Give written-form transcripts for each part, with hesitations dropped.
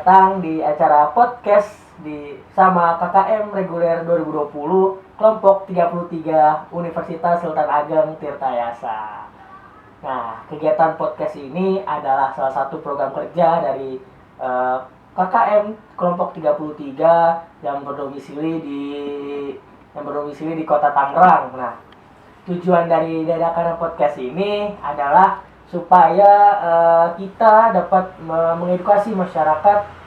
datang di acara podcast sama KKM reguler 2020 kelompok 33 Universitas Sultan Ageng Tirtayasa. Nah, kegiatan podcast ini adalah salah satu program kerja dari KKM kelompok 33 yang berdomisili di Kota Tangerang. Nah, tujuan dari dadakan podcast ini adalah supaya kita dapat mengedukasi masyarakat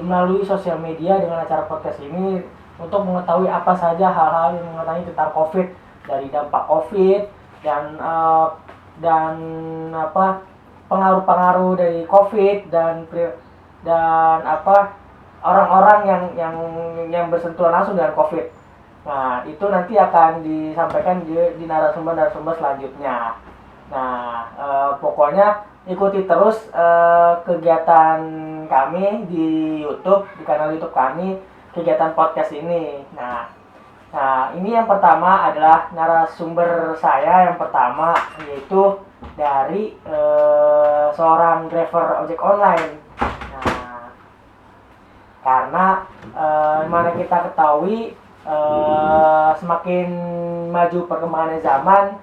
melalui sosial media dengan acara podcast ini untuk mengetahui apa saja hal-hal yang mengenai tentang COVID, dari dampak COVID dan pengaruh-pengaruh dari COVID dan orang-orang yang bersentuhan langsung dengan COVID. Nah, itu nanti akan disampaikan di narasumber-narasumber selanjutnya. Nah, pokoknya ikuti terus kegiatan kami di YouTube, di kanal YouTube kami, kegiatan podcast ini. Nah, ini yang pertama adalah narasumber saya yang pertama, yaitu dari seorang driver ojek online. Nah, karena mana kita ketahui semakin maju perkembangan zaman,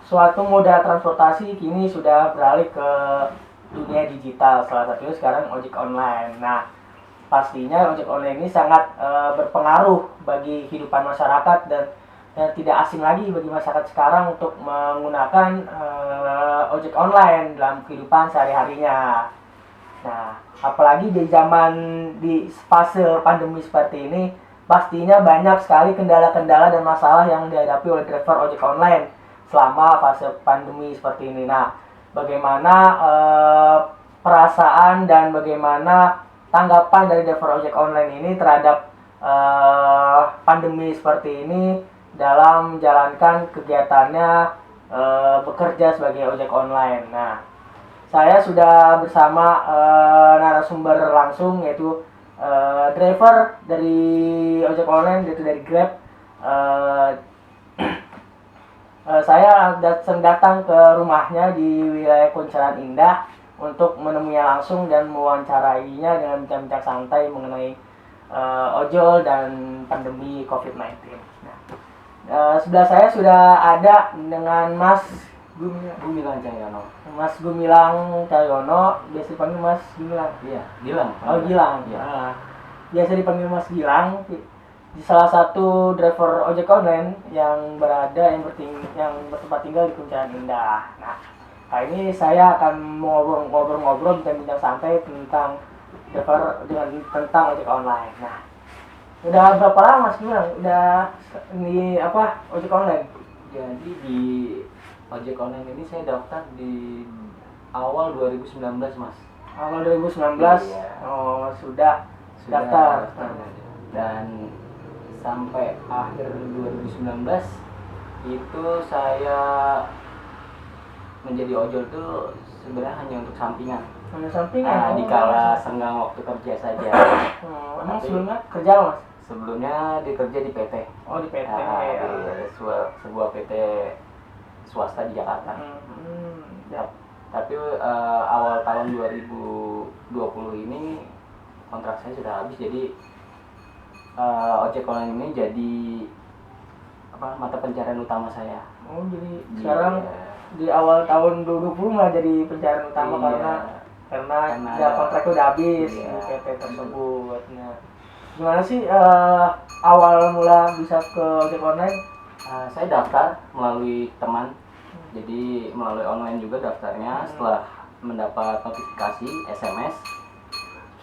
suatu moda transportasi kini sudah beralih ke dunia digital, salah satunya sekarang ojek online. Nah, pastinya ojek online ini sangat berpengaruh bagi kehidupan masyarakat dan tidak asing lagi bagi masyarakat sekarang untuk menggunakan ojek online dalam kehidupan sehari-harinya. Nah, apalagi di fase pandemi seperti ini, pastinya banyak sekali kendala-kendala dan masalah yang dihadapi oleh driver ojek online selama fase pandemi seperti ini. Nah, bagaimana perasaan dan bagaimana tanggapan dari driver ojek online ini terhadap pandemi seperti ini dalam menjalankan kegiatannya bekerja sebagai ojek online. Nah, saya sudah bersama narasumber langsung, yaitu driver dari ojek online, yaitu dari Grab. Saya datang ke rumahnya di wilayah Kunciran Indah untuk menemuinya langsung dan mewawancarainya dengan bincang-bincang santai mengenai ojol dan pandemi COVID-19. Nah, sebelah saya sudah ada dengan Mas Gumilang Cahyono. Mas Gumilang Cahyono, biasa dipanggil Mas Gumilang. Iya, Gilang. Oh, Gilang. Iya. Biasa dipanggil Mas Gilang. Di salah satu driver ojek online yang bertempat tinggal di Kunciran Indah. Nah, kali ini saya akan ngobrol-ngobrol bincang santai tentang tentang ojek online. Nah, udah berapa lama Mas Gilang ojek online? Jadi di ojek online ini saya daftar di awal 2019, Mas. Awal 2019. Iya. Oh, sudah daftar. Dan sampai akhir 2019 itu saya menjadi ojol tuh sebenarnya hanya untuk sampingan. Hanya sampingan. Di kala senggang waktu kerja saja. Emang sebelumnya kerja, Mas? Sebelumnya dikerja di PT. Oh, di PT. Di sebuah PT swasta di Jakarta. Tapi awal tahun 2020 ini kontrak saya sudah habis, jadi ojek online ini jadi mata pencarian utama saya. Oh, jadi sekarang di awal tahun 2020 malah jadi pencarian utama. Karena kontrak udah habis di PT tersebut. Nah, gimana sih awal mula bisa ke ojek online? Saya daftar melalui teman, jadi melalui online juga daftarnya. Setelah mendapat notifikasi SMS,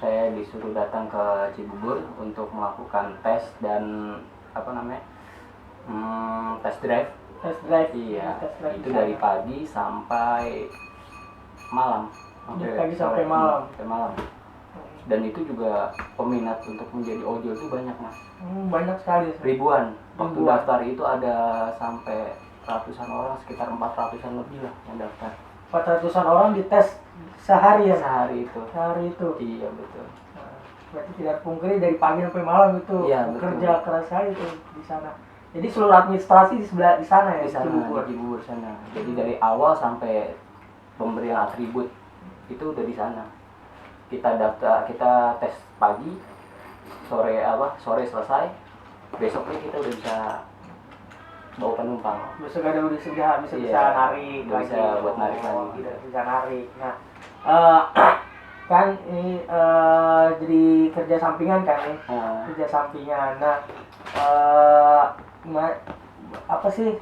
saya disuruh datang ke Cibubur untuk melakukan tes dan test drive. Iya, itu dari pagi sampai malam. Sampai malam. Dan itu juga peminat untuk menjadi ojol itu banyak, Mas. Banyak sekali. Ribuan. Waktu daftar itu ada sampai ratusan orang, sekitar 400-an lebih lah yang daftar. 400-an orang dites sehari ya? Sehari itu. Iya, betul. Berarti tidak pungkiri dari pagi sampai malam itu bekerja keras sekali itu di sana. Jadi seluruh administrasi di sana ya? Di Cibubur sana. Jadi dari awal sampai pemberian atribut itu udah di sana. kita tes pagi, sore selesai, besoknya kita udah bisa bawa penumpang. Besok ada bisa narik lagi. Bisa buat narik lagi. Bisa narik. Nah, kan ini jadi kerja sampingan kan nih. Kerja sampingan. Nah, apa sih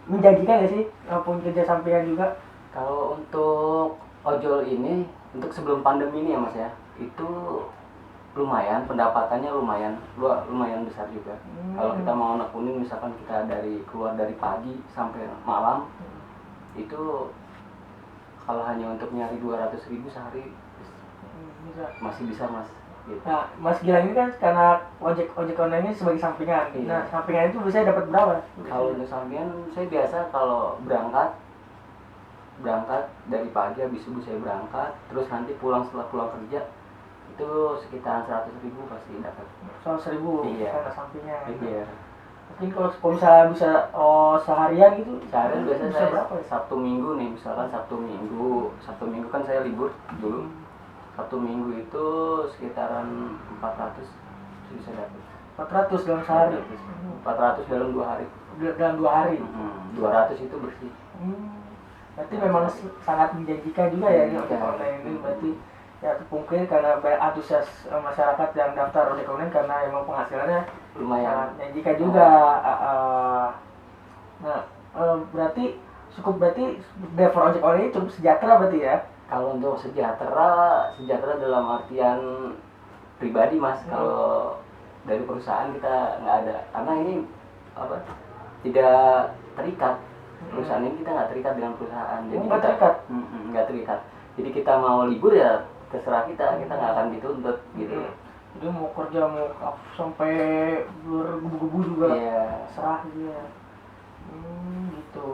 menjanjikan nggak sih punya kerja sampingan juga? Kalau untuk ojol ini, untuk sebelum pandemi ini ya Mas ya, itu lumayan, pendapatannya lumayan besar juga. Kalau kita mau nekunin, misalkan kita keluar dari pagi sampai malam, itu kalau hanya untuk nyari 200.000 sehari masih bisa Mas. Gitu. Nah, Mas Gilang ini kan karena ojek online ini sebagai sampingan. Iya. Nah, sampingan itu biasanya dapat berapa? Kalau untuk sampingan, saya biasa kalau berangkat dari pagi, habis subuh saya berangkat, terus nanti setelah pulang kerja itu sekitar 100.000 pasti dapat. 100.000 Iya. karena sampingan. Iya. Mungkin kalau misalnya bisa seharian gitu. Seharian biasanya bisa saya berapa ya? Sabtu Minggu nih, misalkan Sabtu Minggu kan saya libur dulu. Sabtu Minggu itu sekitaran 400 bisa dapat. 400 dalam sehari. 400 dalam 2 hari. Dalam 2 hari. 200 itu bersih. Berarti memang sangat menjanjikan juga ya ini ojek online ini. Berarti ya mungkin karena antusias masyarakat yang daftar ojek online karena emang penghasilannya lumayan sangat menjanjikan juga. Nah, berarti driver ojek online ini cukup sejahtera berarti ya? Kalau untuk sejahtera dalam artian pribadi Mas. Kalau dari perusahaan kita nggak ada, karena ini tidak terikat. Perusahaan ini kita nggak terikat dengan perusahaan. Jadi nggak terikat. Jadi kita mau libur ya terserah kita nggak akan dituntut gitu. Jadi mau kerja mau sampai bergebu-gebu juga serah gitu ya. Gitu.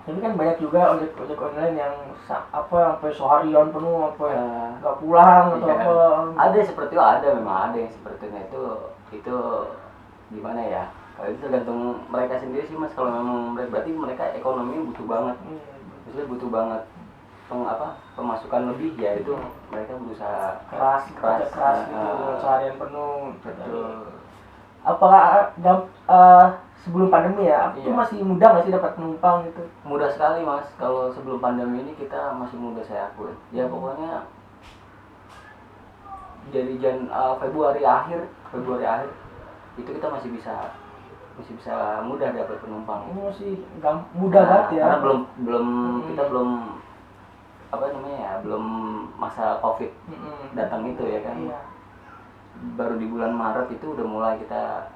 Tapi kan banyak juga ojek online yang sampai seharian penuh nggak pulang atau apa. Ada seperti itu, memang ada yang seperti itu gimana ya? Kalau itu tergantung mereka sendiri sih Mas. Kalau memang berarti mereka ekonominya butuh banget, maksudnya butuh banget pemasukan lebih, ya itu mereka berusaha keras gitu, seharian penuh. Betul. Apakah sebelum pandemi ya, itu masih mudah nggak sih dapat penumpang gitu? Mudah sekali Mas. Kalau sebelum pandemi ini kita masih mudah, saya akui. Ya pokoknya dari Februari akhir itu kita masih bisa mudah dapat penumpang. Masih mudah banget ya. Karena kita belum belum masa Covid datang itu ya kan. Iya. Baru di bulan Maret itu udah mulai agak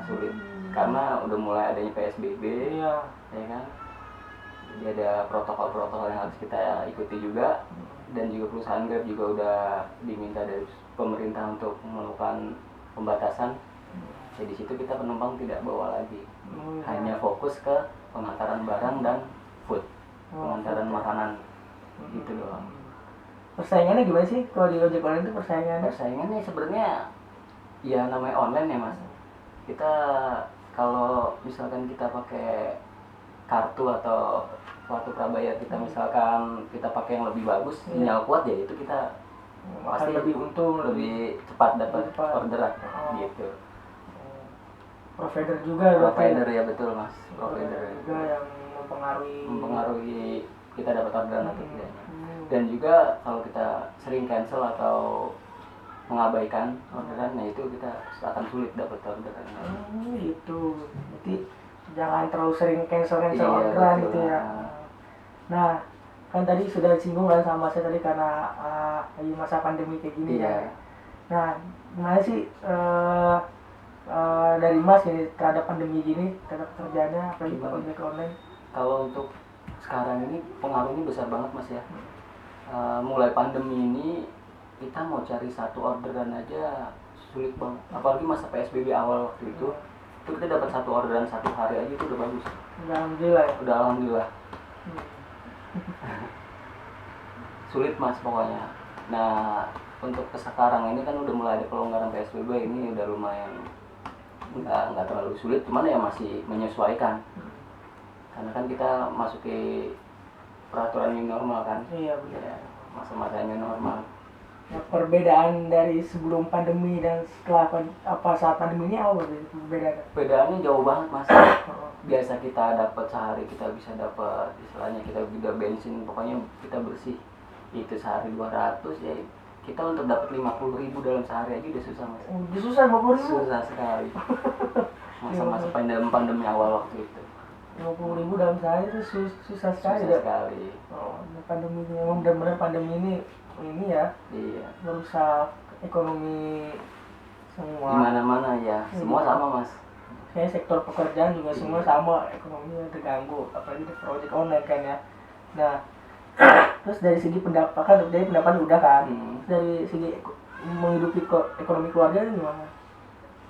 sulit karena udah mulai adanya PSBB, ya kan. Jadi ada protokol yang harus kita ikuti juga, dan juga perusahaan Grab juga udah diminta dari pemerintah untuk melakukan pembatasan. Jadi situ kita penumpang tidak bawa lagi, hanya fokus ke pengantaran barang dan food, pengantaran makanan gitu doang. Persaingannya gimana sih kalau di ojek online itu persaingannya? Persaingannya sebenarnya ya namanya online ya Mas. Kita kalau misalkan kita pakai kartu atau kartu prabayar kita, misalkan kita pakai yang lebih bagus, sinyal kuat, ya itu kita pasti lebih untung, lebih cepat dapat orderan gitu. Provider juga ya betul Mas. Provider juga yang mempengaruhi kita dapat orderan atau tidak. Dan juga kalau kita sering cancel atau mengabaikan orderan, nah itu kita akan sulit dapat orderan. Gitu. Berarti jangan terlalu sering cancel orderan gitu ya. Nah, kan tadi sudah disinggung kan sama saya tadi karena lagi masa pandemi kayak gini ya. Nah, gimana sih dari Mas ini terhadap pandemi gini, terhadap kerjanya apalagi ojek online? Kalau untuk sekarang ini pengaruhnya besar banget Mas ya. Mulai pandemi ini kita mau cari satu orderan aja sulit banget. Apalagi masa PSBB awal waktu itu kita dapat satu orderan satu hari aja itu udah bagus. Alhamdulillah ya. Udah alhamdulillah. Sulit Mas pokoknya. Nah, untuk sekarang ini kan udah mulai ada pelonggaran PSBB, ini udah lumayan nggak terlalu sulit, cuman ya masih menyesuaikan. Karena kan kita masuki peraturan new normal kan. Iya benar. masa-masanya normal. Nah, perbedaan dari sebelum pandemi dan setelah saat pandemi ini apa sih perbedaannya? Perbedaannya jauh banget mas. Biasa kita dapat sehari kita bisa dapat istilahnya kita udah bensin pokoknya kita bersih itu sehari 200 ya, kita untuk dapat 50.000 dalam sehari aja udah susah mas. Udah susah 50.000? Susah sekali. Masa-masa pandemi awal waktu itu 50.000 dalam sehari itu susah sekali. susah sekali. Oh, pandemi ini memang benar-benar pandemi ini ya. Iya. Merusak ekonomi semua. Di mana-mana ya, semua sama mas. Kayak sektor pekerjaan juga semua sama, ekonominya terganggu, apalagi di project online kan ya. Nah, terus dari segi pendapatan udah kan. Dari segi menghidupi ekonomi keluarga itu gimana?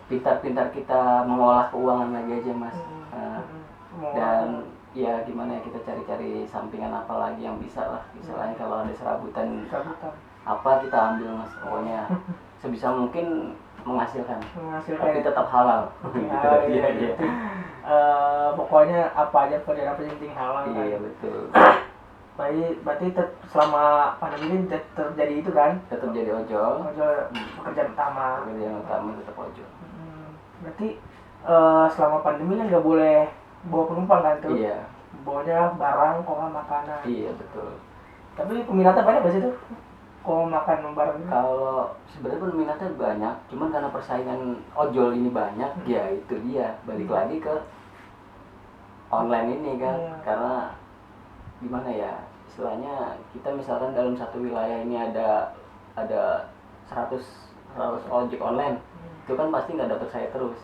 Pintar-pintar kita mengolah keuangan lagi aja mas. Dan ya gimana ya, kita cari-cari sampingan apa lagi yang bisa lah, istilahnya kalau ada serabutan apa kita ambil mas, pokoknya sebisa mungkin menghasilkan tapi tetap halal. Iya. Pokoknya apa aja kerjaan apa yang penting halal kan. Iya betul. Berarti selama pandemi ini terjadi itu kan? Tetap jadi ojol pekerjaan utama tetap ojol. Berarti selama pandemi kan nggak boleh bawa penumpang kan tuh? Iya. Bawanya barang, kok makanan. Iya betul. Tapi peminatnya banyak nggak sih tuh? Kok makan barang? Kalau sebenarnya peminatnya banyak, cuman karena persaingan ojol ini banyak, ya itu dia balik lagi ke online ini kan. Karena gimana ya, istilahnya kita misalkan dalam satu wilayah ini ada 100 ojek online, itu kan pasti nggak dapat saya terus.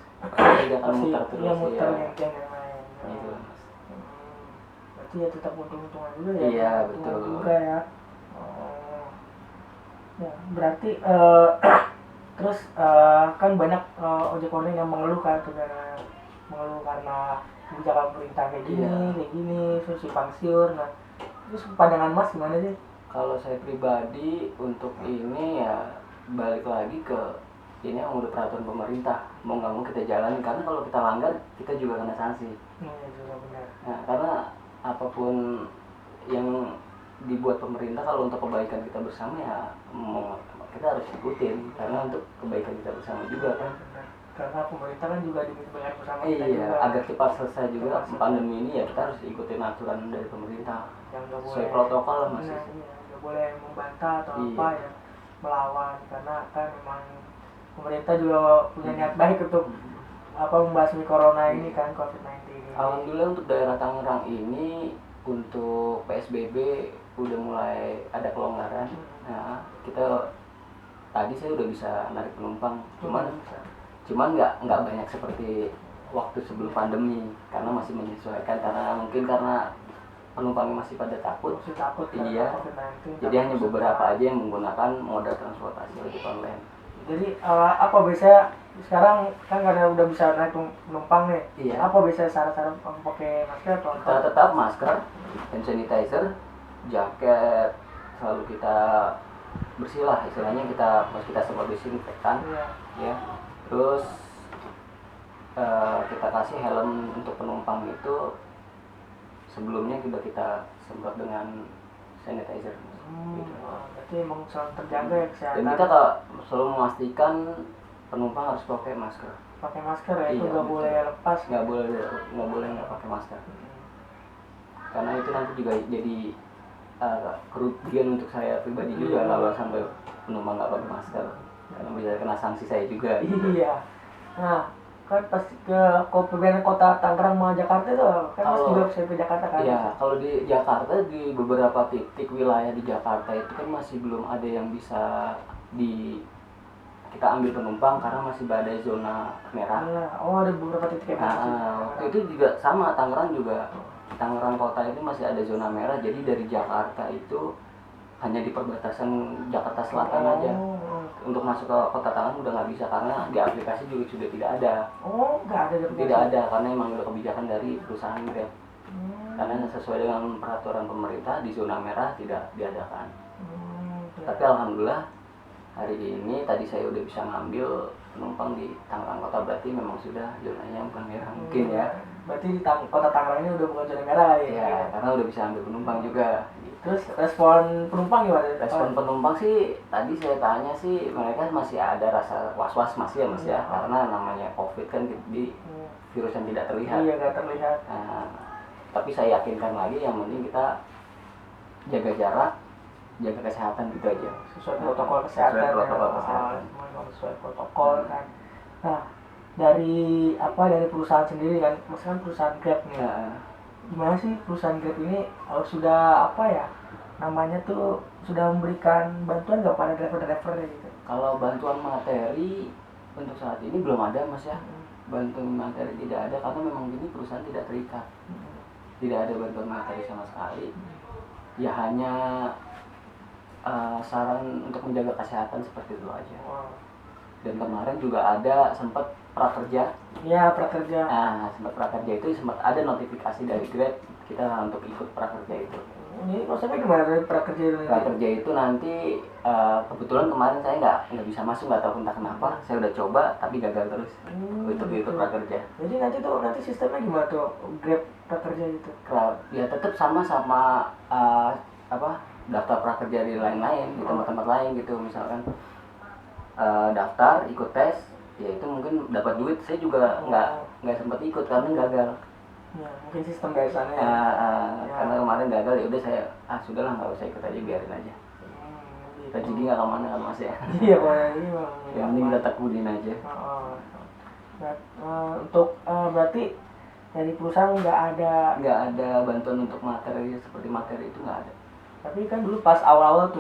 Dia akan muter terus ya. Gitu. Berarti ya tetap untung-untungan juga ya. Iya betul. Juga ya. Ya, berarti terus kan banyak ojek online yang mengeluh kan karena kebijakan pemerintah kayak gini, terus simpang siur. Nah, terus pandangan Mas gimana sih? Kalau saya pribadi untuk ini ya balik lagi ke ini yang udah peraturan pemerintah, mau nggak mau kita jalani, karena kalau kita langgar kita juga kena sanksi. Juga benar. Nah, karena apapun yang dibuat pemerintah kalau untuk kebaikan kita bersama ya kita harus ikutin, karena untuk kebaikan kita bersama juga kan. Karena pemerintah kan juga demi kebaikan bersama kita juga. Agar cepat selesai juga pandemi ini ya kita harus ikutin aturan dari pemerintah. Sesuai protokol lah mas. Nggak boleh membantah atau apa ya, melawan, karena kan memang pemerintah juga punya niat baik untuk membasmi corona ini kan, COVID-19 ini. Alhamdulillah untuk daerah Tangerang ini untuk PSBB udah mulai ada kelonggaran. Nah, tadi saya udah bisa narik penumpang, cuman nggak banyak seperti waktu sebelum pandemi, karena masih menyesuaikan, karena penumpangnya masih pada takut. Iya. Jadi hanya beberapa aja yang menggunakan moda transportasi ojek online. Jadi apa biasanya sekarang kan karena udah bisa naik penumpang nih, apa biasanya syarat-syarat pakai masker? Kita tetap masker, hand sanitizer, jaket, selalu kita bersih lah, istilahnya kita semua disinfektan, ya. Terus kita kasih helm untuk penumpang itu sebelumnya sudah kita semprot dengan sanitizer. Gitu. Berarti emang selalu terjaga ya kesehatan. Dan kita selalu memastikan penumpang harus pakai masker. Pakai masker ya, itu nggak boleh lepas. Nggak boleh nggak pakai masker. Karena itu nanti juga jadi kerugian untuk saya pribadi juga kalau sampai penumpang nggak pakai masker. Karena bisa kena sanksi saya juga. Iya. Nah, kan pasti ke perbedaan kota Tangerang sama Jakarta itu kan Mas juga bisa ke Jakarta kan? Iya, kalau di Jakarta di beberapa titik wilayah di Jakarta itu kan masih belum ada yang bisa kita ambil penumpang karena masih ada zona merah. Oh, ada beberapa titik yang waktu itu juga sama, Tangerang juga. Tangerang kota itu masih ada zona merah, jadi dari Jakarta itu hanya di perbatasan Jakarta Selatan aja. Untuk masuk ke kota Tangerang udah nggak bisa, karena di aplikasi juga sudah tidak ada. Oh, nggak ada. Tidak ada, karena emang udah kebijakan dari perusahaan Grab. Karena sesuai dengan peraturan pemerintah di zona merah tidak diadakan. Tapi alhamdulillah hari ini tadi saya udah bisa ngambil penumpang di Tangerang Kota, berarti memang sudah zonanya bukan merah mungkin ya. Berarti di Kota Tangerang ini udah bukan zona merah kali Ya, karena udah bisa ambil penumpang juga. Terus respon penumpang gimana? Respon penumpang sih tadi saya tanya sih mereka masih ada rasa was-was masih ya Mas ya, karena namanya COVID kan di virus yang tidak terlihat. Iya, nggak terlihat. Nah, tapi saya yakinkan lagi yang penting kita jaga jarak, jaga kesehatan gitu aja. Sesuai protokol kesehatan. Sesuai protokol kesehatan. Sesuai protokol kan. Nah, dari perusahaan sendiri kan, misalkan perusahaan Grab nih. Gimana sih perusahaan Grab ini sudah namanya tuh sudah memberikan bantuan nggak pada driver-driver gitu? Kalau bantuan materi untuk saat ini belum ada Mas ya. Bantuan materi tidak ada karena memang ini perusahaan tidak terikat. Tidak ada bantuan materi sama sekali. Ya hanya saran untuk menjaga kesehatan seperti itu aja. Dan kemarin juga ada sempat prakerja. Iya, prakerja. Nah, sempat prakerja itu sempat ada notifikasi dari Grab kita untuk ikut prakerja itu. Ini maksudnya gimana dari prakerja itu? Prakerja itu nanti kebetulan kemarin saya nggak bisa masuk, nggak tahu entah kenapa. Saya udah coba tapi gagal terus untuk ikut prakerja. Jadi nanti sistemnya gimana tuh Grab prakerja itu? Ya tetap sama daftar prakerja di lain-lain di tempat-tempat lain gitu, misalkan daftar ikut tes ya itu mungkin dapat duit. Saya juga nggak sempat ikut karena gagal. Ya, mungkin sistem dari sana ya. Karena kemarin gagal ya udah saya sudahlah nggak usah ikut aja, biarin aja. Rezeki nggak kemana kan Mas ya. Iya Pak, yang penting kita tekudin aja. Untuk berarti dari perusahaan nggak ada bantuan untuk materi seperti materi itu nggak ada. Tapi kan dulu pas awal-awal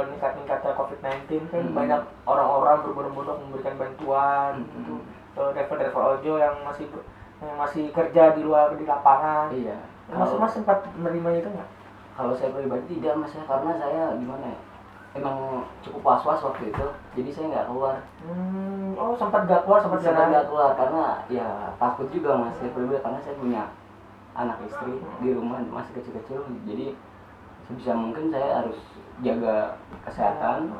meningkatnya COVID-19 kan banyak orang-orang berbondong-bondong memberikan bantuan untuk driver-driver ojol yang masih kerja di lapangan. Iya. Mas sempat menerima itu nggak? Kalau saya pribadi tidak Mas ya, karena saya gimana ya, emang cukup was-was waktu itu, jadi saya nggak keluar. Sempat nggak keluar karena ya takut juga Mas saya pribadi, karena saya punya anak istri di rumah masih kecil-kecil, jadi sebisa mungkin saya harus jaga kesehatan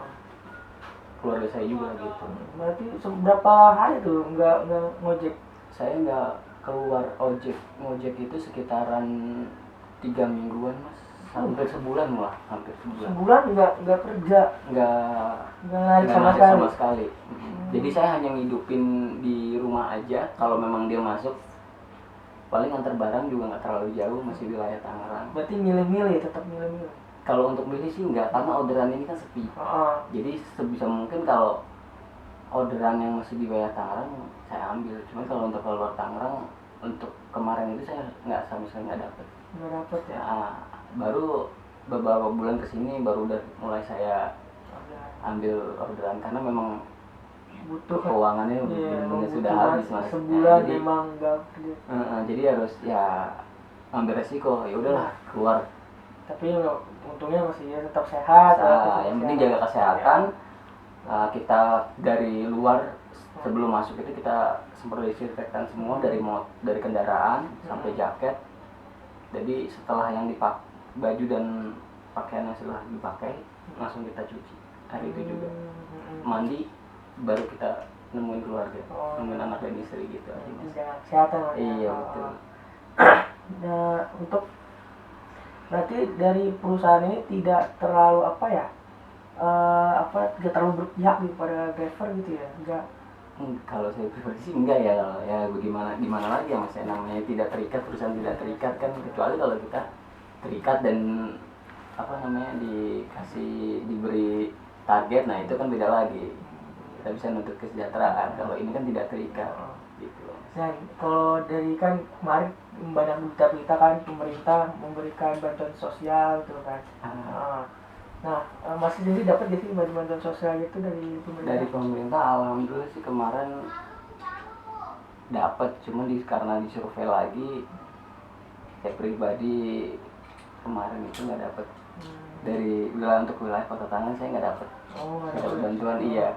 keluarga saya juga gitu. Berarti berapa hari tuh nggak ngojek? Saya nggak keluar ngojek itu sekitaran 3 mingguan Mas, hampir sebulan. Sebulan nggak kerja? Nggak narik sama sekali. Jadi saya hanya ngidupin di rumah aja. Kalau memang dia masuk, paling antar barang juga nggak terlalu jauh, masih wilayah Tangerang. Berarti tetap milih-milih. Kalau untuk milih sih enggak, karena orderan ini kan sepi. Jadi sebisa mungkin kalau orderan yang masih di wilayah Tangerang saya ambil. Cuman kalau untuk keluar Tangerang, untuk kemarin itu saya nggak sama sekali nggak dapet ya. Baru beberapa bulan kesini baru udah mulai saya ambil orderan, karena memang butuh keuangannya benar-benar sudah habis Mas. Sebulan jadi, memang nggak jadi harus ya ambil resiko, ya udahlah keluar. Tapi untungnya masih tetap sehat. Yang penting jaga kesehatan. Kita dari luar sebelum masuk itu kita semprot disinfektan semua, dari kendaraan sampai jaket. Jadi setelah yang baju dan pakaian yang sudah dipakai langsung kita cuci hari itu juga. Mandi baru kita nemuin keluarga, nemuin anak dan istri gitu aja Mas. Jaga kesehatan. Iya betul. Untuk berarti dari perusahaan ini tidak terlalu tidak terlalu berpihak kepada driver gitu ya? Enggak. Kalau saya pribadi sih enggak ya, gimana lagi ya Mas, namanya tidak terikat, perusahaan tidak terikat kan, kecuali kalau kita terikat dan diberi target, nah itu kan beda lagi, kita bisa nuntut kesejahteraan. Kalau ini kan tidak terikat gitu. Nah, kalau dari kan kemarin banyak berita-berita kan pemerintah memberikan bantuan sosial gitu kan. Mas sendiri dapat jadi bantuan sosial itu dari pemerintah? Dari pemerintah alhamdulillah sih kemarin dapat, cuma karena disurvei lagi, saya pribadi kemarin itu nggak dapat. Dari untuk wilayah Kota Tangerang saya nggak dapat. Nggak dapat bantuan. Iya,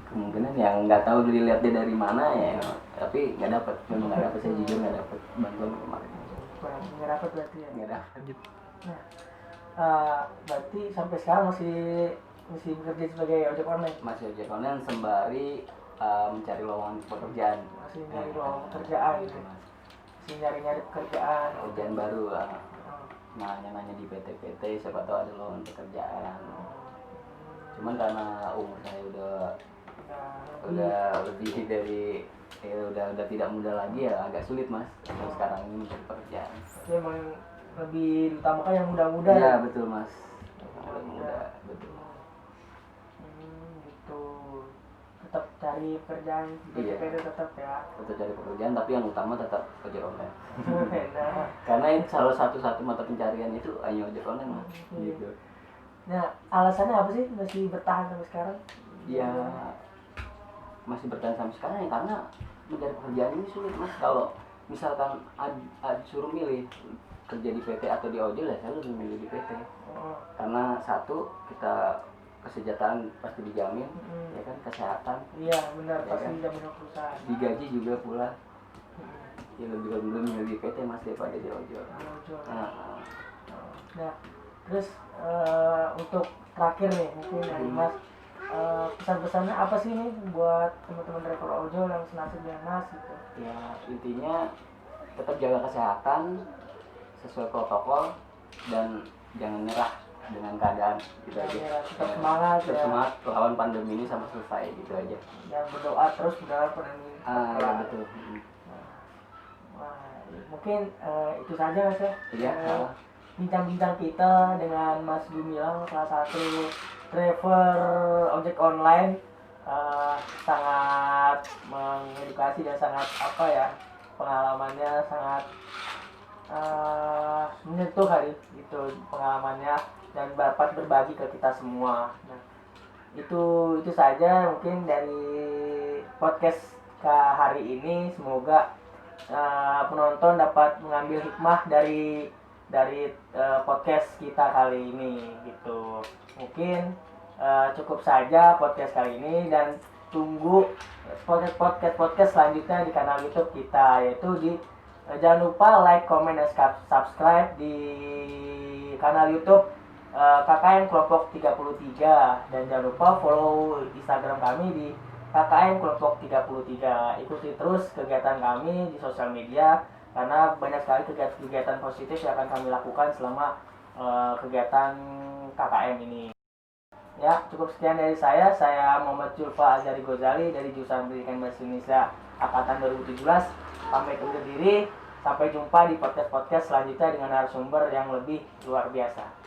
kemungkinan yang nggak tahu dilihat dia dari mana ya, tapi nggak dapat. Memang nggak dapat, saya jujur nggak dapat bantuan kemarin. Nggak dapat berarti ya? Nggak dapat. Nah, berarti sampai sekarang masih masih bekerja sebagai ojek online, masih ojek online sembari mencari lowongan pekerjaan. masih nyari lowongan pekerjaan gitu, Mas. masih nyari pekerjaan. Pekerjaan baru lah. Oh. Nanya-nanya di PT-PT siapa tahu ada lowongan pekerjaan. Cuman karena umur saya udah lebih dari udah tidak muda lagi ya, agak sulit Mas untuk sekarang ini mencari pekerjaan. Jadi emang lebih diutamakan yang muda-muda Iya ya. betul Mas, yang muda betul. Gitu. Tetap cari pekerjaan di Iya. PT tetap ya. Tetap cari pekerjaan tapi yang utama tetap ojek online. Nah, Karena itu salah satu mata pencarian itu hanya ojek online Mas. Iya. Gitu. nah, alasannya apa sih masih bertahan sampai sekarang? Ya masih bertahan sampai sekarang ya karena mencari pekerjaan ini sulit Mas. Kalau misalkan suruh milih kerja di PT atau di ojol ya saya lebih milih di PT. Oh. Karena satu kita kesejahteraan pasti dijamin, ya kan, kesehatan, Iya benar, Ya pasti kan? jaminan perusahaan. digaji juga pula. Ya lebih milih di PT Mas daripada di ojol. Ojol. Nah, Nah, terus untuk terakhir nih mungkin dari Mas, pesan-pesannya apa sih nih buat teman-teman driver ojol yang senasib dengan Mas gitu? ya intinya tetap jaga kesehatan sesuai protokol dan jangan nyerah dengan keadaan gitu Jangan aja. nyerah, tetap semangat Tetap ya. semangat lawan pandemi ini sampai selesai gitu aja. Dan berdoa terus mudah pandemi Ya betul. Wah, mungkin itu saja Mas ya. Iya. Bincang-bincang kita dengan Mas Gumilang, salah satu driver ojek online, sangat mengedukasi dan sangat apa ya, pengalamannya sangat menyentuh kali itu pengalamannya dan dapat berbagi ke kita semua. Nah, itu saja mungkin dari podcast hari ini. Semoga penonton dapat mengambil hikmah dari podcast kita kali ini gitu. Mungkin cukup saja podcast kali ini dan tunggu podcast selanjutnya di kanal YouTube kita, yaitu di jangan lupa like, comment, dan subscribe di kanal YouTube KKN Kelompok 33, dan jangan lupa follow Instagram kami di KKN Kelompok 33. Ikuti terus kegiatan kami di sosial media karena banyak sekali kegiatan positif yang akan kami lakukan selama kegiatan KKN ini. Ya, cukup sekian dari saya. Saya Muhammad Julfa Azari Gozali dari Jurusan Pendidikan Bahasa Indonesia Angkatan 2017. Pamit undur diri. Sampai jumpa di podcast selanjutnya dengan narasumber yang lebih luar biasa.